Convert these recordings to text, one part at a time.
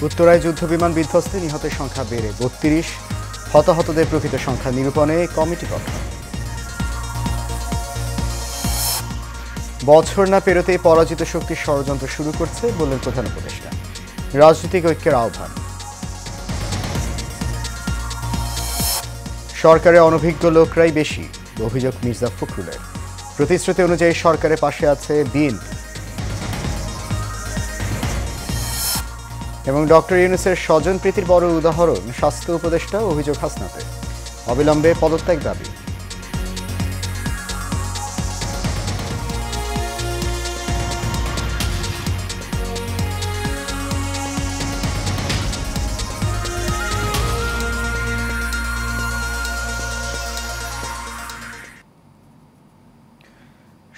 উত্তরায় যুদ্ধবিমান বিধ্বস্তে নিহতের সংখ্যা বেড়ে ৩২, হতাহতদের প্রকৃত সংখ্যা নিরূপণে কমিটি গঠন। বছর না পেরোতে পরাজিত শক্তির ষড়যন্ত্র শুরু করছে বললেন প্রধান উপদেষ্টা। রাজনৈতিক ঐক্যের আহ্বান। সরকারের অনভিজ্ঞ লোকরাই বেশি, অভিযোগ মির্জা ফখরুলের। প্রতিশ্রুতি অনুযায়ী সরকারের পাশে আছে বিএনপি। এবং ডক্টর ইউনূসের স্বজনপ্রীতির বড় উদাহরণ স্বাস্থ্য উপদেষ্টা, অভিযোগ হাসনাতে। অবিলম্বে পদত্যাগ দাবি।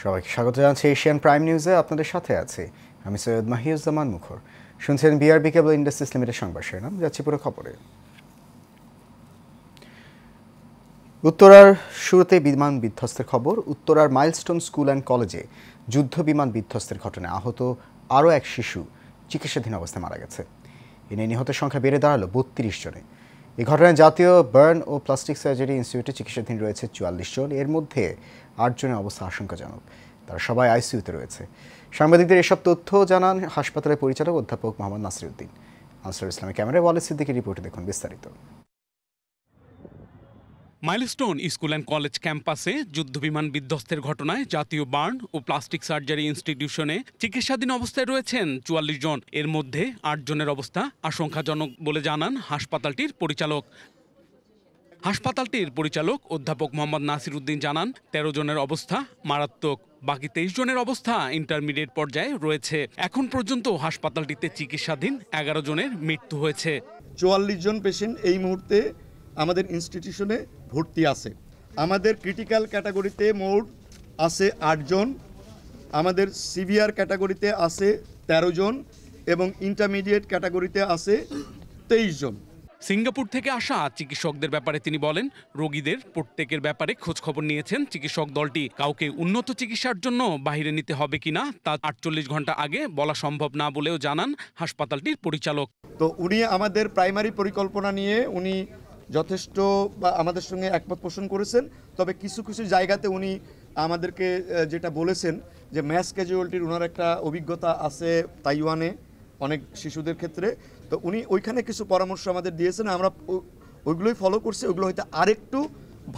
সবাইকে স্বাগত জানাচ্ছি এশিয়ান প্রাইম নিউজে। আপনাদের সাথে আছে আমি সৈয়দ মাহিউজ্জামান মুখর। শুনছেন বিআরবি কেবল ইন্ডাস্ট্রিজ লিমিটেড সংবাদ শিরোনাম। যাচ্ছি পুরো খবরে। উত্তরার শুরুতে বিমান বিধ্বস্তের খবর। উত্তরার মাইলস্টোন স্কুল অ্যান্ড কলেজে যুদ্ধ বিমান বিধ্বস্তের ঘটনায় আহত আরও এক শিশু চিকিৎসাধীন অবস্থায় মারা গেছে। এ নিয়ে নিহতের সংখ্যা বেড়ে দাঁড়ালো ৩২ জনে। এই ঘটনায় জাতীয় বার্ন ও প্লাস্টিক সার্জারি ইনস্টিটিউটে চিকিৎসাধীন রয়েছে ৪৪ জন। এর মধ্যে ৮ জনের অবস্থা আশঙ্কাজনক। তারা সবাই আইসিইউতে রয়েছে। সাংবাদিকদের এসব তথ্য জানান হাসপাতালের পরিচালক অধ্যাপক মোহাম্মদ নাসিরউদ্দিন। আনসারুল ইসলামের ক্যামেরায় ওয়ালেদ সিদ্দিকীর রিপোর্টে দেখুন বিস্তারিত। মাইলস্টোন স্কুল অ্যান্ড কলেজ ক্যাম্পাসে যুদ্ধবিমান বিধ্বস্তের ঘটনায় জাতীয় বার্ন ও প্লাস্টিক সার্জারি ইনস্টিটিউশনে চিকিৎসাধীন অবস্থায় রয়েছেন ৪৪ জন। এর মধ্যে ৮ জনের অবস্থা আশঙ্কাজনক বলে জানান হাসপাতালটির পরিচালক। হাসপাতালটির পরিচালক অধ্যাপক মোহাম্মদ নাসিরউদ্দিন জানান ১৩ জনের অবস্থা মারাত্মক, বাকি ২৩ জনের অবস্থা ইন্টারমিডিয়েট পর্যায়ে রয়েছে। এখন পর্যন্ত হাসপাতালটিতে চিকিৎসাধীন ১১ জনের মৃত্যু হয়েছে। ৪৪ জন পেশেন্ট এই মুহূর্তে আমাদের ইনস্টিটিউশনে ভর্তি আছে। আমাদের ক্রিটিক্যাল ক্যাটাগরিতে মোট আছে ৮ জন, আমাদের সিভিয়ার ক্যাটাগরিতে আছে ১৩ জন এবং ইন্টারমিডিয়েট ক্যাটাগরিতে আছে ২৩ জন। সিঙ্গাপুর থেকে আসা চিকিৎসকদের ব্যাপারে তিনি বলেন, রোগীদের প্রত্যেকের ব্যাপারে খোঁজখবর নিয়েছেন চিকিৎসক দলটি। কাউকে উন্নত চিকিৎসার জন্য বাইরে নিতে হবে কিনা তা ৪৮ ঘন্টা আগে বলা সম্ভব না বলেও জানান হাসপাতালটির পরিচালক। তো উনি আমাদের প্রাইমারি পরিকল্পনা নিয়ে উনি যথেষ্ট আমাদের সঙ্গে একমত পোষণ করেছেন। তবে কিছু কিছু জায়গাতে উনি আমাদেরকে যেটা বলেছেন যে ম্যাস ক্যাজুয়ালিটির ওনার একটা অভিজ্ঞতা আছে তাইওয়ানে অনেক শিশুদের ক্ষেত্রে। তো উনি ওইখানে কিছু পরামর্শ আমাদের দিয়েছেন, আমরা ওইগুলোই ফলো করছি। ওইগুলো হয়তো আরেকটু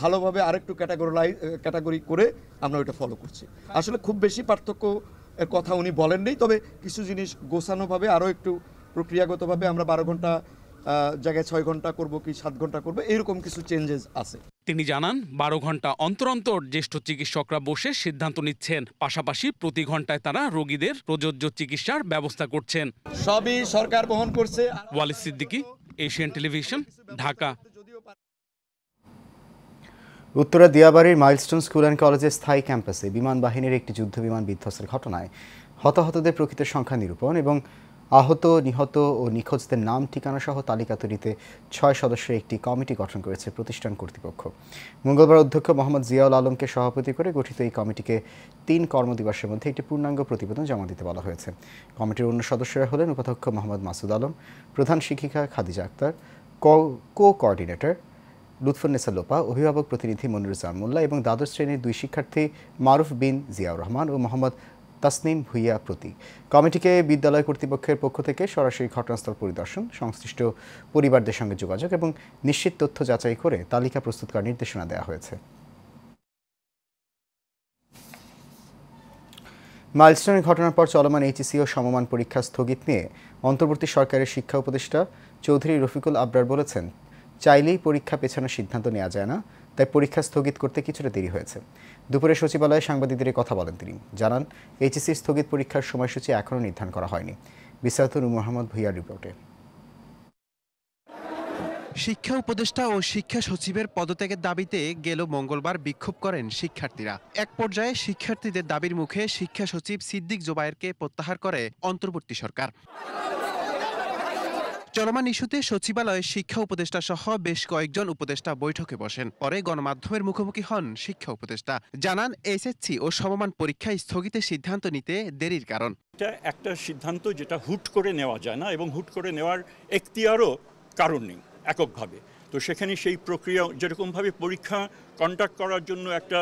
ভালোভাবে আরেকটু ক্যাটাগরি করে আমরা ওইটা ফলো করছি। আসলে খুব বেশি পার্থক্য কথা উনি বলেননি, তবে কিছু জিনিস গোছানোভাবে আরও একটু প্রক্রিয়াগতভাবে আমরা ১২ ঘন্টা জায়গায় ৬ ঘন্টা করব কি ৭ ঘন্টা করব, এরকম কিছু চেঞ্জেস আছে। তিনি জানান ১২ ঘন্টা অন্তর অন্তর জ্যেষ্ঠ চিকিৎসকরা বসে সিদ্ধান্ত নিচ্ছেন। পাশাপাশি প্রতি ঘন্টায় তারা রোগীদের প্রযোজ্য চিকিৎসার ব্যবস্থা করছেন। সবই সরকার বহন করছে। Waled Siddiqui, Asian television, Dhaka. উত্তরা দিয়াবাড়ির মাইলস্টোন স্কুল অ্যান্ড কলেজের স্থায়ী ক্যাম্পাসে বিমান বাহিনীর একটি যুদ্ধবিমান বিধ্বস্তের ঘটনায় হতাহতদের প্রকৃত সংখ্যা নিরূপণ এবং আহত, নিহত ও নিখোঁজদের নাম ঠিকানা সহ তালিকা তৈরিতে ৬ সদস্যের একটি কমিটি গঠন করেছে প্রতিষ্ঠান কর্তৃপক্ষ। মঙ্গলবার অধ্যক্ষ মোহাম্মদ জিয়াউল আলমকে সভাপতি করে গঠিত এই কমিটিকে ৩ কর্মদিবসের মধ্যে একটি পূর্ণাঙ্গ প্রতিবেদন জমা দিতে বলা হয়েছে। কমিটির অন্য সদস্যরা হলেন উপাধ্যক্ষ মোহাম্মদ মাসুদ আলম, প্রধান শিক্ষিকা খাদিজা আক্তার, কোঅর্ডিনেটর লুৎফুন্নেসা লোপা, অভিভাবক প্রতিনিধি মনিরুজ্জামান মোল্লা এবং দ্বাদশ শ্রেণীর ২ শিক্ষার্থী মারুফ বিন জিয়াউর রহমান ও মোহাম্মদ তাসনিম ভুইয়া প্রতীক। কমিটিকে বিদ্যালয় কর্তৃপক্ষের পক্ষ থেকে সরাসরি ঘটনাস্থল পরিদর্শন, সংশ্লিষ্ট পরিবারদের সঙ্গে যোগাযোগ এবং নিশ্চিত তথ্য যাচাই করে তালিকা প্রস্তুত করার নির্দেশনা দেওয়া হয়েছে। মাইলস্টোনের ঘটনার পর চলমান এইচএসসি ও সমমান পরীক্ষা স্থগিত নিয়ে অন্তর্বর্তী সরকারের শিক্ষা উপদেষ্টা চৌধুরী রফিকুল আবরার বলেছেন, চাইলেই পরীক্ষা পেছানোর সিদ্ধান্ত নেওয়া যায় না, তাই পরীক্ষা স্থগিত করতে কিছুটা দেরি হয়েছে। দুপুরে সচিবালয়ে সাংবাদিকদের কথা বলেন তিনি। জানান, এইচএসসি স্থগিত পরীক্ষার সময়সূচি এখনও নির্ধারণ করা হয়নি। বিস্তারিত নূর মোহাম্মদ ভুইয়ার রিপোর্টে। শিক্ষা উপদেষ্টা ও শিক্ষা সচিবের পদত্যাগের দাবিতে গেল মঙ্গলবার বিক্ষোভ করেন শিক্ষার্থীরা। এক পর্যায়ে শিক্ষার্থীদের দাবির মুখে শিক্ষা সচিব সিদ্দিক জোবায়েরকে প্রত্যাহার করে অন্তর্বর্তী সরকার। চলমান ইস্যুতে সচিবালয়ে শিক্ষা উপদেষ্টা সহ বেশ কয়েকজন উপদেষ্টা বৈঠকে বসেন। পরে গণমাধ্যমের মুখোমুখি হন শিক্ষা উপদেষ্টা, জানান এসএসসি ও সমমান পরীক্ষা স্থগিতের সিদ্ধান্ত নিতে দেরির কারণ। এটা একটা সিদ্ধান্ত যেটা হুট করে নেওয়া যায় না, এবং হুট করে নেওয়ার এখতিয়ারও কারণ নেই এককভাবে। তো সেখানে সেই প্রক্রিয়া যেরকমভাবে পরীক্ষা কন্ডাক্ট করার জন্য একটা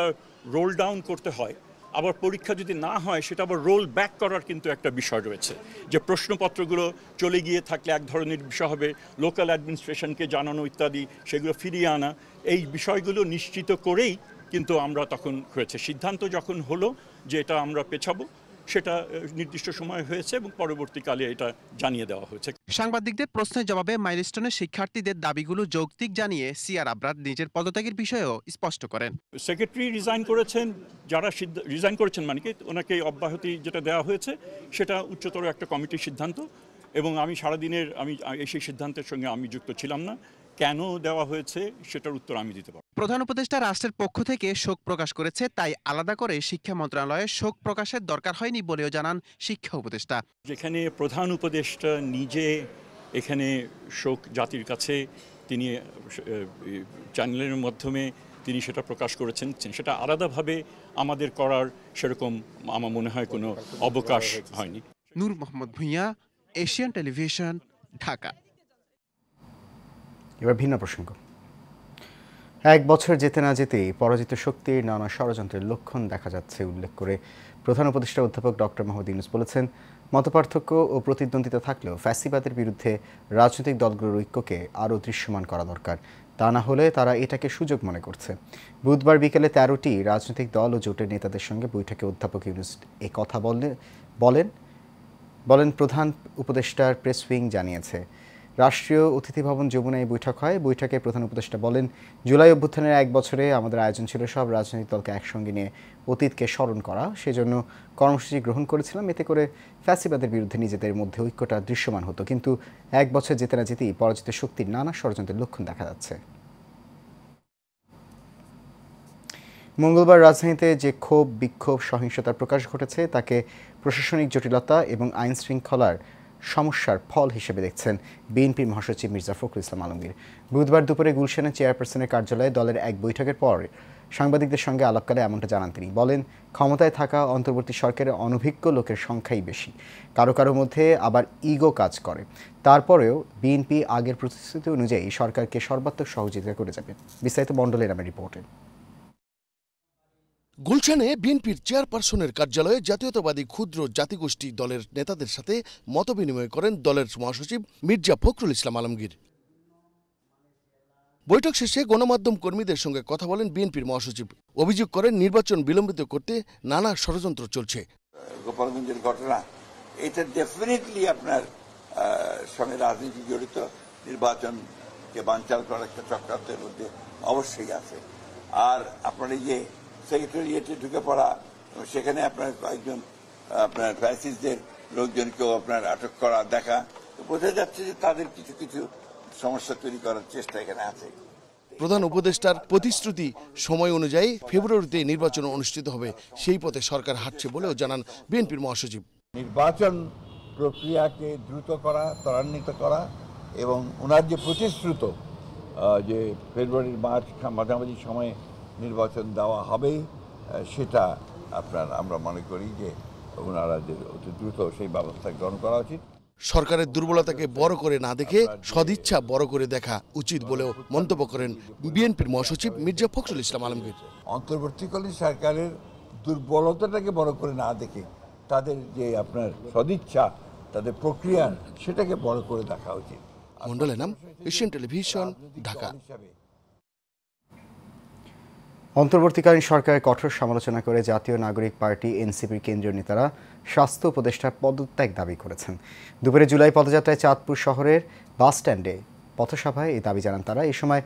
রোল ডাউন করতে হয়, আবার পরীক্ষা যদি না হয় সেটা আবার রোল ব্যাক করার কিন্তু একটা বিষয় রয়েছে, যে প্রশ্নপত্রগুলো চলে গিয়ে থাকলে এক ধরনের বিষয় হবে, লোকাল অ্যাডমিনিস্ট্রেশনকে জানানো ইত্যাদি, সেগুলো ফিরিয়ে আনা, এই বিষয়গুলো নিশ্চিত করেই কিন্তু আমরা তখন হয়েছে সিদ্ধান্ত যখন হলো যে এটা আমরা পেছাবো, সেটা নির্দিষ্ট সময় হয়েছে এবং পরবর্তীকালে এটা জানিয়ে দেওয়া হয়েছে। সাংবাদিকদের প্রশ্নের জবাবে মাইলস্টোনের শিক্ষার্থীদের দাবিগুলো যৌক্তিক জানিয়ে সিআর আবরার নিজের পদত্যাগের বিষয়েও স্পষ্ট করেন। সেক্রেটারি রিজাইন করেছেন, যারা রিজাইন করেছেন মানে কি ওনাকে অব্যাহতি যেটা দেওয়া হয়েছে সেটা উচ্চতর একটা কমিটির সিদ্ধান্ত, এবং আমি সারাদিনের সেই সিদ্ধান্তের সঙ্গে আমি যুক্ত ছিলাম না। কেন দেওয়া হয়েছে সেটার উত্তর আমি দিতে পারব। প্রধান উপদেষ্টা রাষ্ট্রের পক্ষ থেকে শোক প্রকাশ করেছে, তাই আলাদা করে শিক্ষা মন্ত্রণালয়ে শোক প্রকাশের দরকার হয়নি বলেও জানান শিক্ষা উপদেষ্টা। যেখানে প্রধান উপদেষ্টা নিজে এখানে শোক জাতির কাছে তিনি চ্যানেলের মাধ্যমে তিনি সেটা প্রকাশ করেছেন, সেটা আলাদাভাবে আমাদের করার সেরকম আমার মনে হয় কোনো অবকাশ হয়নি। নূর মোহাম্মদ ভূঁইয়া, এশিয়ান টেলিভিশন, ঢাকা। এবার ভিন্ন প্রসঙ্গ। এক বছর যেতে না যেতেই পরাজিত শক্তির নানা ষড়যন্ত্রের লক্ষণ দেখা যাচ্ছে উল্লেখ করে প্রধান উপদেষ্টা অধ্যাপক ডক্টর মোহাম্মদ ইউনূস বলেছেন, মতপার্থক্য ও প্রতিদ্বন্দ্বিতা থাকলেও ফ্যাসিবাদের বিরুদ্ধে রাজনৈতিক দলগুলোর ঐক্যকে আরও দৃশ্যমান করা দরকার, তা না হলে তারা এটাকে সুযোগ মনে করছে। বুধবার বিকেলে 13টি রাজনৈতিক দল ও জোটের নেতাদের সঙ্গে বৈঠকে অধ্যাপক ইউনূস এ কথা বলেন। প্রধান উপদেষ্টার প্রেস উইং জানিয়েছে, রাষ্ট্রীয় অতিথি ভবন যমুনায় বৈঠক হয়। বৈঠকে প্রধান উপদেষ্টা বলেন, জুলাই অভ্যুত্থানের এক বছরে আমাদের আয়োজন ছিল সব রাজনৈতিক দলকে একসঙ্গে নিয়ে অতীতকে স্মরণ করা, সেজন্য কর্মসূচি গ্রহণ করেছিলাম। এতে করে ফ্যাসিবাদের বিরুদ্ধে নিজেদের মধ্যে ঐক্যটা দৃশ্যমান হতো, কিন্তু এক বছর যেতে না যেতেই পরাজিত শক্তির নানা ষড়যন্ত্রের লক্ষণ দেখা যাচ্ছে। মঙ্গলবার রাজধানীতে যে ক্ষোভ, বিক্ষোভ, সহিংসতার প্রকাশ ঘটেছে তাকে প্রশাসনিক জটিলতা এবং আইন শৃঙ্খলার সমস্যার ফল হিসেবে দেখছেন বিএনপির মহাসচিব মির্জা ফখরুল ইসলাম আলমগীর। বুধবার দুপুরে গুলশানের চেয়ারপারসনের কার্যালয়ে দলের এক বৈঠকের পর সাংবাদিকদের সঙ্গে আলাপকালে এমনটা জানান তিনি। বলেন, ক্ষমতায় থাকা অন্তর্বর্তী সরকারের অনভিজ্ঞ লোকের সংখ্যাই বেশি, কারো কারো মধ্যে আবার ইগো কাজ করে। তারপরেও বিএনপি আগের প্রতিশ্রুতি অনুযায়ী সরকারকে সর্বাত্মক সহযোগিতা করে যাবে। বিস্তারিত মণ্ডলের নামে রিপোর্টে। গুলশানে বিএনপির চেয়ারপারসনের কার্যালয়ে জাতীয়তাবাদী ক্ষুদ্র জাতিগোষ্ঠী দলের নেতাদের সাথে মতবিনিময় করেন দলের মহাসচিব মির্জা ফখরুল ইসলাম আলমগীর। বৈঠক শেষে গণমাধ্যম কর্মীদের সঙ্গে কথা বলেন বিএনপির মহাসচিব। অভিযোগ করেন, নির্বাচন বিলম্বিত করতে নানা ষড়যন্ত্র চলছে। গোপালগঞ্জের ঘটনা, এটা ডেফিনেটলি আপনার সঙ্গে রাজনীতি জড়িত, নির্বাচনকে বানচাল করার একটা চক্রান্তের মধ্যে অবশ্যই আছে। আর আপনার এই যে সেক্রেটারিয়েটে ঢুকে পড়া, সেখানে আপনার কয়েকজন আপনার ফ্যাসিস্টদের লোকজনকেও আপনার আটক করা দেখা, বোঝা যাচ্ছে যে তাদের কিছু কিছু সমস্যা তৈরি করার চেষ্টা এখানে আছে। প্রধান উপদেষ্টার প্রতিশ্রুতি সময় অনুযায়ী ফেব্রুয়ারিতে নির্বাচন অনুষ্ঠিত হবে, সেই পথে সরকার হাঁটছে বলেও জানান বিএনপির মহাসচিব। নির্বাচন প্রক্রিয়াকে দ্রুত করা, ত্বরান্বিত করা এবং ওনার যে প্রতিশ্রুত যে ফেব্রুয়ারির মার্চ মাঝামাঝি সময়ে নির্বাচন দেওয়া হবে, সেটা আমরা মনে করি যে ওনারা যে অতি দ্রুত সেই ব্যবস্থা গ্রহণ করা উচিত। সরকারের দুর্বলতাকে বড় করে না দেখে সদিচ্ছা বড় করে দেখা উচিত বলেও মন্তব্য করেন বিএনপির মহাসচিব মির্জা ফখরুল ইসলাম আলমগীর। অন্তর্বর্তীকালীন সরকারের দুর্বলতাটাকে বড় করে না দেখে তাদের যে আপনার সদিচ্ছা, তাদের প্রক্রিয়া, সেটাকে বড় করে দেখা উচিত। মণ্ডলের নাম, এশিয়ান টেলিভিশন, ঢাকা। অন্তর্বর্তীকালীন সরকারের কঠোর সমালোচনা করে জাতীয় নাগরিক পার্টি এনসিপির কেন্দ্রীয় নেতারা স্বাস্থ্য উপদেষ্টার পদত্যাগ দাবি করেছেন। দুপুরে জুলাই পদযাত্রায় চাঁদপুর শহরের বাস স্ট্যান্ডে পথসভায় এই দাবি জানান তারা। এই সময়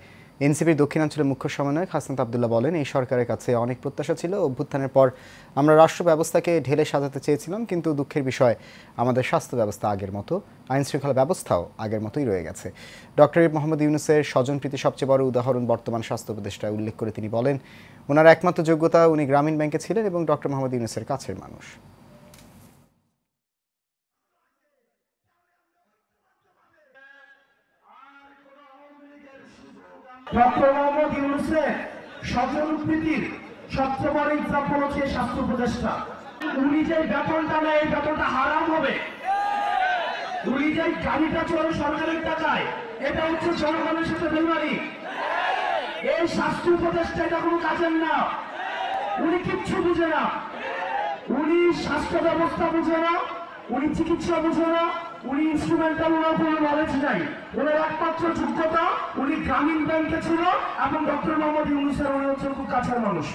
এনসিপির দক্ষিণাঞ্চলের মুখ্য সমন্বয়ক হাসনাত আবদুল্লাহ বলেন, এই সরকারের কাছে অনেক প্রত্যাশা ছিল। অভ্যুত্থানের পর আমরা রাষ্ট্র ব্যবস্থাকে ঢেলে সাজাতে চেয়েছিলাম, কিন্তু দুঃখের বিষয় আমাদের স্বাস্থ্য ব্যবস্থা আগের মতো, আইন শৃঙ্খলা ব্যবস্থাও আগের মতোই রয়ে গেছে। ডক্টর মোহাম্মদ ইউনূসের স্বজনপ্রীতি সবচেয়ে বড় উদাহরণ বর্তমান স্বাস্থ্য উপদেষ্টা উল্লেখ করে তিনি বলেন, ওনার একমাত্র যোগ্যতা উনি গ্রামীণ ব্যাংকে ছিলেন এবং ডক্টর মোহাম্মদ ইউনূসের কাছের মানুষ। ডক্টর মোহাম্মদ ইউনূসের স্বজনপ্রীতির সবচেয়ে বড় এক্সাম্পল হচ্ছে স্বাস্থ্য উপদেষ্টা। উনি যে বেতনটা নেয় এই বেতনটা হারাম হবে। উনি যে গাড়িটা চলে সরকারের টাকায়, এটা হচ্ছে জনগণের সাথে বেমানি। এই স্বাস্থ্য উপদেষ্টা এটা কোনো কাজের না, উনি কিচ্ছু বুঝে না। উনি স্বাস্থ্য ব্যবস্থা বুঝে না, উনি চিকিৎসা বুঝে না, উনি ইনস্ট্রুমেন্টাল, ওনার কোনো নলেজ নাই। ওনার একমাত্র যোগ্যতা উনি গ্রামীণ ব্যাংকে ছিল এবং ডক্টর মোহাম্মদ ইউনূসের উনি হচ্ছে খুব কাছের মানুষ।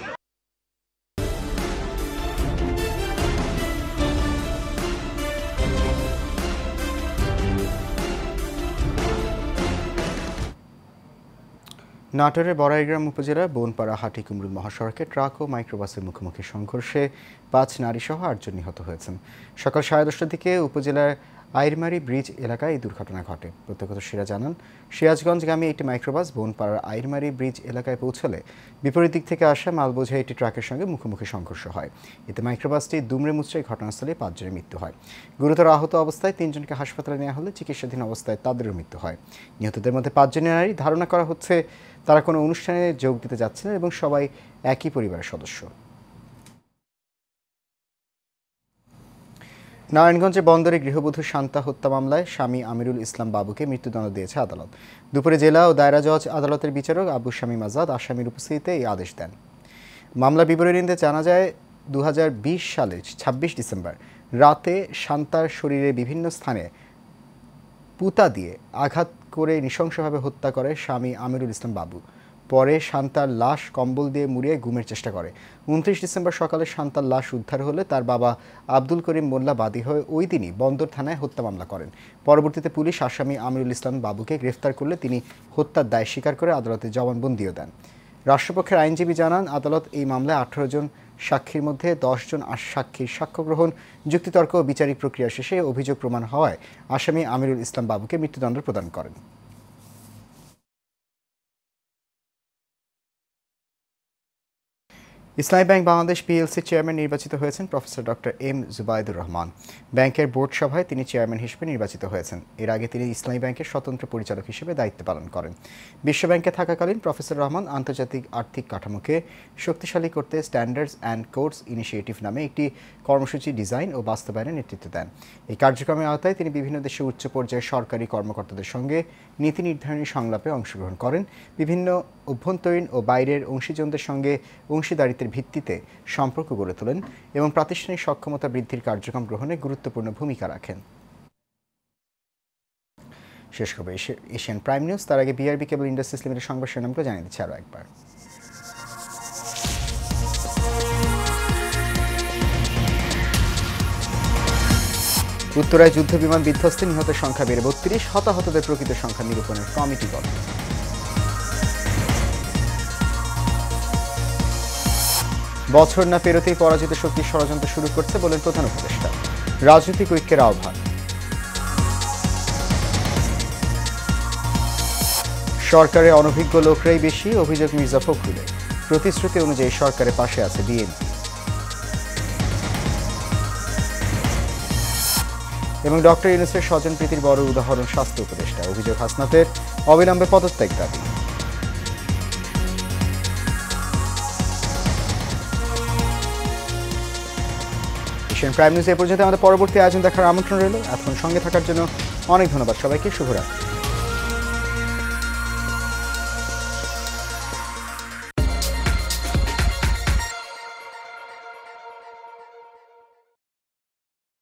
নাটোরের বড়াইগ্রাম উপজেলার বনপাড়া হাটিকুমরুল মহাসড়কে ট্রাক ও মাইক্রোবাসের মুখোমুখি সংঘর্ষে 5 নারীসহ 8 জন নিহত হয়েছেন। সকাল 10:30টার দিকে উপজেলার আইরমারি ব্রিজ এলাকায় এই দুর্ঘটনা ঘটে। প্রত্যক্ষদর্শীরা জানান, সিরাজগঞ্জগামী একটি মাইক্রোবাস বনপাড়ার আইরমারি ব্রিজ এলাকায় পৌঁছলে বিপরীত দিক থেকে আসা মালবোঝাই একটি ট্রাকের সঙ্গে মুখোমুখি সংঘর্ষ হয়। এতে মাইক্রোবাসটি দুমড়ে মুচড়ে ঘটনাস্থলে 5 জনের মৃত্যু হয়। গুরুতর আহত অবস্থায় 3 জনকে হাসপাতালে নেওয়া হলে চিকিৎসাধীন অবস্থায় তাদেরও মৃত্যু হয়। নিহতদের মধ্যে 5 জনের নারী। ধারণা করা হচ্ছে তারা কোনো অনুষ্ঠানে যোগ দিতে যাচ্ছিলেন এবং সবাই একই পরিবারের সদস্য। নারায়ণগঞ্জে বন্দরে গৃহবধূ শান্তা হত্যা মামলায় স্বামী আমিরুল ইসলাম বাবুকে মৃত্যুদণ্ড দিয়েছে আদালত। দুপুরে জেলা ও দায়রা জজ আদালতের বিচারক আবু শামীম আজাদ আসামির উপস্থিতিতে এই আদেশ দেন। মামলা বিবরণীতে জানা যায়, 2020 সালের 26 ডিসেম্বর রাতে শান্তার শরীরে বিভিন্ন স্থানে পুতা দিয়ে আঘাত করে নৃশংসভাবে হত্যা করে স্বামী আমিরুল ইসলাম বাবু। পরে শান্তার লাশ কম্বল দিয়ে মুড়িয়ে গুমের চেষ্টা করে। 29 ডিসেম্বর সকালে শান্তার লাশ উদ্ধার হলে তার বাবা আব্দুল করিম মোল্লা বাদী হয়ে ওই দিনই বন্দর থানায় হত্যা মামলা করেন। পরবর্তীতে পুলিশ আসামি আমিরুল ইসলাম বাবুকে গ্রেফতার করলে তিনি হত্যার দায় স্বীকার করে আদালতে জবানবন্দিও দেন। রাষ্ট্রপক্ষের আইনজীবী জানান, আদালত এই মামলায় 18 জন সাক্ষীর মধ্যে 10 জন সাক্ষীর সাক্ষ্য গ্রহণ, যুক্তিতর্ক ও বিচারিক প্রক্রিয়া শেষে অভিযোগ প্রমাণ হওয়ায় আসামি আমিরুল ইসলাম বাবুকে মৃত্যুদণ্ড প্রদান করেন। ইসলামী ব্যাংক বাংলাদেশ পিএলসি চেয়ারম্যান নির্বাচিত হয়েছেন professor doctor M Zubaidur Rahman. ব্যাংকের বোর্ড সভায় তিনি চেয়ারম্যান হিসেবে নির্বাচিত হয়েছেন। এর আগে তিনি ইসলামী ব্যাংকের স্বতন্ত্র পরিচালক হিসেবে দায়িত্ব পালন করেন। বিশ্বব্যাংকে থাকাকালীন প্রফেসর রহমান আন্তর্জাতিক আর্থিক কাঠামোকে শক্তিশালী করতে স্ট্যান্ডার্ডস অ্যান্ড কোডস ইনিশিয়েটিভ নামে একটি কর্মসূচি ডিজাইন ও বাস্তবায়নে নেতৃত্ব দেন। এই কার্যক্রমের আওতায় তিনি বিভিন্ন দেশের উচ্চ পর্যায়ের সরকারি কর্মকর্তাদের সঙ্গে নীতি নির্ধারণী সংলাপে অংশগ্রহণ করেন। বিভিন্ন অভ্যন্তরীণ ও বাইরের অংশীজনদের সঙ্গে অংশীদারিত্বের ভিত্তিতে সম্পর্ক গড়ে তোলেন এবং প্রাতিষ্ঠানিক সক্ষমতা বৃদ্ধির কার্যক্রম গ্রহণে গুরুত্বপূর্ণ ভূমিকা রাখেন। শেষ করবে এশিয়ান প্রাইম নিউজ। তার আগে বিআরবি কেবল ইন্ডাস্ট্রিজ লিমিটেড সংবাদ শিরোনামগুলো জানিয়ে দিচ্ছে আরও একবার। উত্তরায় যুদ্ধ বিমান বিধ্বস্তে নিহতের সংখ্যা বেড়ে 32, হতাহতদের প্রকৃত সংখ্যা নিরূপণের কমিটি গঠন। বছর না পেরোতেই পরাজিত শক্তির ষড়যন্ত্র শুরু করছে বলেন প্রধান উপদেষ্টা। রাজনৈতিক ঐক্যের আহ্বান। সরকারের অনভিজ্ঞ লোকরাই বেশি, অভিযোগ মির্জা ফখরুলের। প্রতিশ্রুতি অনুযায়ী সরকারের পাশে আছে বিএনপি। এবং ডক্টর ইউনূসের স্বজনপ্রীতির বড় উদাহরণ স্বাস্থ্য উপদেষ্টা। অভিযোগ হাসনাতের অবিলম্বে পদত্যাগ দাবি। এশিয়ান প্রাইম নিউজ এ পর্যন্ত। আমাদের পরবর্তী আয়োজন দেখার আমন্ত্রণ রইল। এখন সঙ্গে থাকার জন্য অনেক ধন্যবাদ সবাইকে। শুভরাত্রি।